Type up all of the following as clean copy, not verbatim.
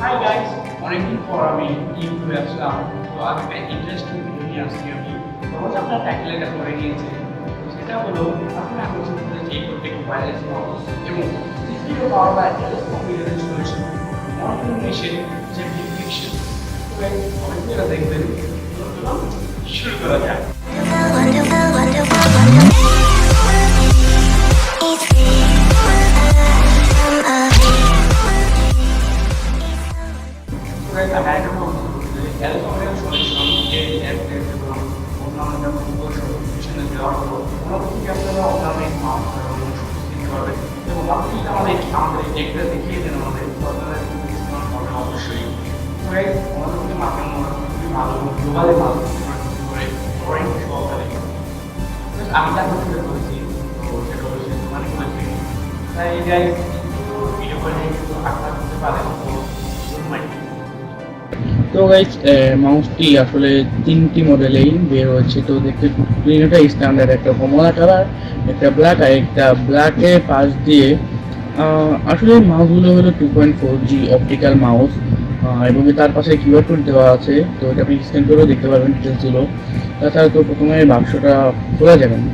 Hi guys, অনেকদিন পর আমি ইউটিউবে আসলাম। তো আজকে ইন্টারেস্টিং ভিডিও নিয়ে আসছি আমি। সহজ আপনার টাইটেল এটা করে নিয়েছে, সেটা হলো আপনার আকর্ষণ করে যে A4Tech ওয়্যারলেস মাউস এবং CPU power by computer solution monitoring machine certification. তো গাইস অনেকটা দেখবেন। চলুন শুরু করা যাক। Agargaon solution এবং অন্যান্য সলিউশনে দেওয়া হলো পরবর্তী আপনারা অনলাইন মাউন্ট দিতে পারবেন এবং আপনি আমাদের একটা দেখিয়ে দেন আমাদের হবে অবশ্যই। আমাদের মার্কেট খুবই ভালো গ্লোবালে ভালো করে ড্রয়িং সহকারে আমি যা করতে করেছি, তো সেটা অবশ্যই মানে করেছি। তাই গাইস ভিডিও করে একটু আগ্রহ করতে পারেন। তো গাইস মাউসটি আসলে তিনটি মডেলেই বের হয়েছে। তো দেখতে তিনটাই স্ট্যান্ডার্ড, একটা কমলা কালার, একটা ব্ল্যাক আর একটা ব্ল্যাকের পাশ দিয়ে আসলে মাউসগুলো হলো 2.4G অপটিক্যাল মাউস এবং তার পাশে কিউআর কোড দেওয়া আছে। তো এটা আপনি স্ক্যান করেও দেখতে পারবেন ডিটেলসগুলো। তাছাড়া তো প্রথমে বাক্সটা খোলা যাবে না,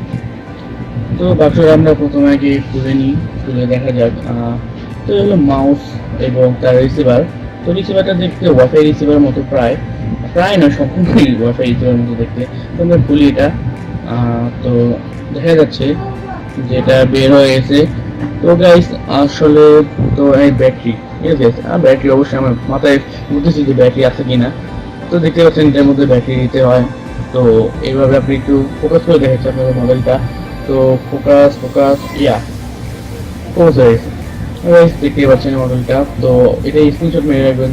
তো বাক্সটা আমরা প্রথমে আগে খুলে নিই, খুলে দেখা যাক। তো হলো মাউস এবং তার রিসিভার। তো রিসিভারটা দেখতে ওয়াইফাই রিসিভার মতো, প্রায় না সম্পূর্ণই ওয়াইফাই রিসিভার মতো দেখতে। তো আমরা খুলি এটা, তো দেখা যাচ্ছে যেটা বের হয়ে গেছে। তো গাইস আসলে তো এই ব্যাটারি, ঠিক আছে, ব্যাটারি অবশ্যই আমার মাথায় বুঝতেছি যে ব্যাটারি আছে কিনা। তো দেখতে পাচ্ছেন এটার মধ্যে ব্যাটারি দিতে হয়। তো এইভাবে আপনি একটু ফোকাস করে দেখাচ্ছি আপনাদের মোবাইলটা। তো ফোকাস হয়ে গেছে। দেখতে পাচ্ছেন মডেলটা। তো এটা স্ক্রিনশট মেরে রাখবেন।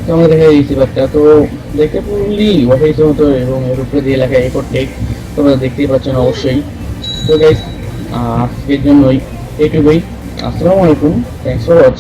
তো আমরা দেখা রিসিভারটা তো দেখতে পুরোলি ওয়াইফাই মতো এবং এর উপরে দিয়ে লেখা A4Tech, তোমরা দেখতেই পাচ্ছেন অবশ্যই। তো গাইস আজকের জন্যই এইটুকুই। আসসালামু আলাইকুম, থ্যাংকস ফর ওয়াচিং।